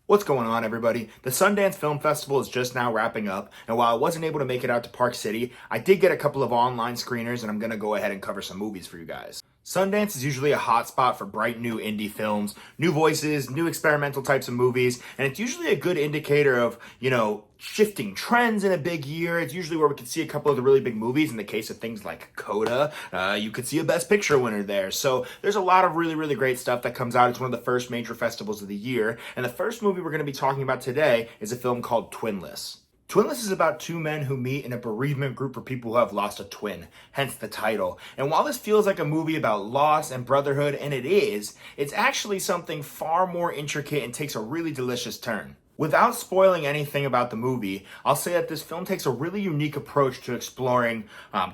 What's going on, everybody? The Sundance Film Festival is just now wrapping up, and while I wasn't able to make it out to Park City, I did get a couple of online screeners, and I'm going to go ahead and cover some movies for you guys. Sundance is usually a hotspot for bright new indie films, new voices, new experimental types of movies, and it's usually a good indicator of, shifting trends in a big year. It's usually where we can see a couple of the really big movies. In the case of things like Coda, you could see a Best Picture winner there. So there's a lot of really, really great stuff that comes out. It's one of the first major festivals of the year. And the first movie we're going to be talking about today is a film called Twinless. Twinless is about two men who meet in a bereavement group for people who have lost a twin, hence the title. And while this feels like a movie about loss and brotherhood, and it is, it's actually something far more intricate and takes a really delicious turn. Without spoiling anything about the movie, I'll say that this film takes a really unique approach to exploring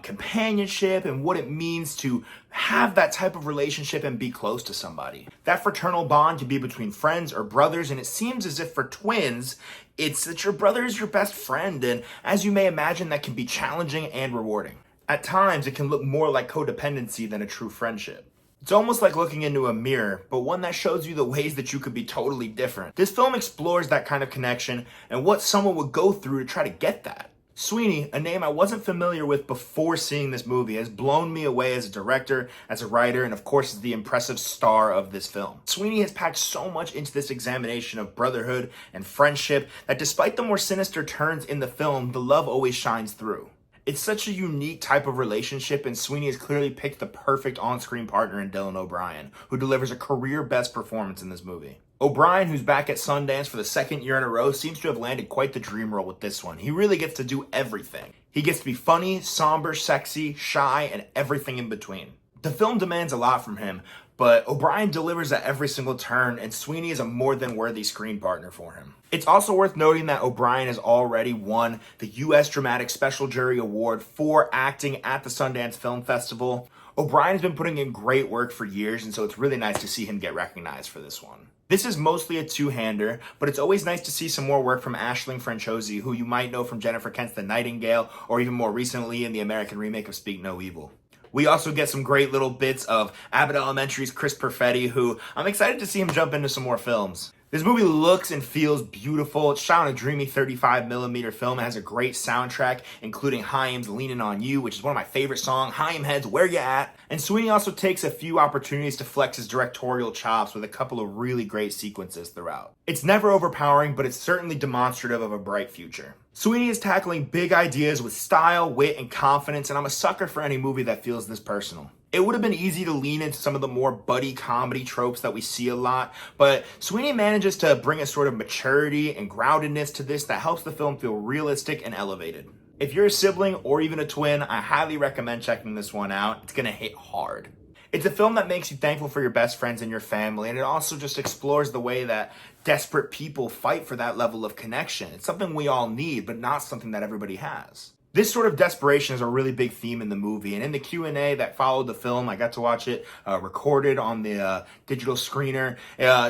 companionship and what it means to have that type of relationship and be close to somebody. That fraternal bond can be between friends or brothers, and it seems as if for twins, it's that your brother is your best friend, and as you may imagine, that can be challenging and rewarding. At times, it can look more like codependency than a true friendship. It's almost like looking into a mirror, but one that shows you the ways that you could be totally different. This film explores that kind of connection and what someone would go through to try to get that. Sweeney, a name I wasn't familiar with before seeing this movie, has blown me away as a director, as a writer, and of course as the impressive star of this film. Sweeney has packed so much into this examination of brotherhood and friendship that despite the more sinister turns in the film, the love always shines through. It's such a unique type of relationship, and Sweeney has clearly picked the perfect on-screen partner in Dylan O'Brien, who delivers a career-best performance in this movie. O'Brien, who's back at Sundance for the second year in a row, seems to have landed quite the dream role with this one. He really gets to do everything. He gets to be funny, somber, sexy, shy, and everything in between. The film demands a lot from him, but O'Brien delivers at every single turn, and Sweeney is a more than worthy screen partner for him. It's also worth noting that O'Brien has already won the U.S. Dramatic Special Jury Award for acting at the Sundance Film Festival. O'Brien has been putting in great work for years, and so it's really nice to see him get recognized for this one. This is mostly a two-hander, but it's always nice to see some more work from Aisling Franciosi, who you might know from Jennifer Kent's The Nightingale, or even more recently in the American remake of Speak No Evil. We also get some great little bits of Abbott Elementary's Chris Perfetti, who I'm excited to see him jump into some more films. This movie looks and feels beautiful. It's shot on a dreamy 35mm film. It has a great soundtrack, including Haim's Leanin' On You, which is one of my favorite songs, Haim Heads, Where Ya At? And Sweeney also takes a few opportunities to flex his directorial chops with a couple of really great sequences throughout. It's never overpowering, but it's certainly demonstrative of a bright future. Sweeney is tackling big ideas with style, wit, and confidence, and I'm a sucker for any movie that feels this personal. It would have been easy to lean into some of the more buddy comedy tropes that we see a lot, but Sweeney manages to bring a sort of maturity and groundedness to this that helps the film feel realistic and elevated. If you're a sibling or even a twin, I highly recommend checking this one out. It's gonna hit hard. It's a film that makes you thankful for your best friends and your family, and it also just explores the way that desperate people fight for that level of connection. It's something we all need, but not something that everybody has. This sort of desperation is a really big theme in the movie, and in the Q&A that followed the film, I got to watch it recorded on the digital screener.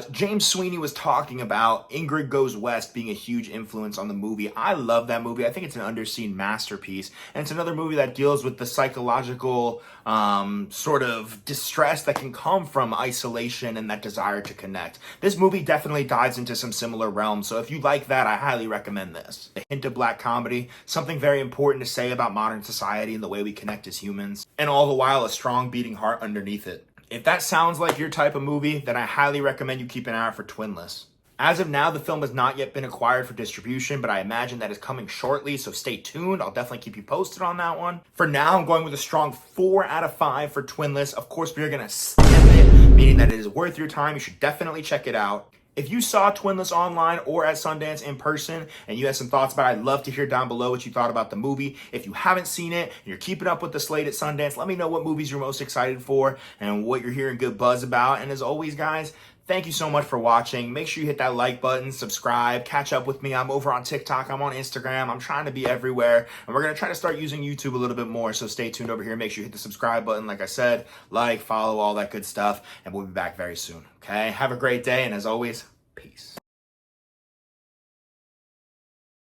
James Sweeney was talking about Ingrid Goes West being a huge influence on the movie. I love that movie. I think it's an underseen masterpiece, and it's another movie that deals with the psychological sort of distress that can come from isolation and that desire to connect. This movie definitely dives into some similar realms, so if you like that, I highly recommend this. A hint of black comedy, something very important to say about modern society and the way we connect as humans, and all the while a strong beating heart underneath it. If that sounds like your type of movie, then I highly recommend you keep an eye out for Twinless. As of now, the film has not yet been acquired for distribution, but I imagine that is coming shortly, so stay tuned. I'll definitely keep you posted on that one. For now, I'm going with a strong 4 out of 5 for Twinless. Of course, we are going to stamp it, meaning that it is worth your time. You should definitely check it out. If you saw Twinless online or at Sundance in person and you have some thoughts about it, I'd love to hear down below what you thought about the movie. If you haven't seen it and you're keeping up with the slate at Sundance, let me know what movies you're most excited for and what you're hearing good buzz about. And as always, guys, thank you so much for watching. Make sure you hit that like button, subscribe, catch up with me. I'm over on TikTok. I'm on Instagram. I'm trying to be everywhere. And we're going to try to start using YouTube a little bit more. So stay tuned over here. Make sure you hit the subscribe button. Like I said, like, follow, all that good stuff. And we'll be back very soon. Okay? Have a great day. And as always, peace.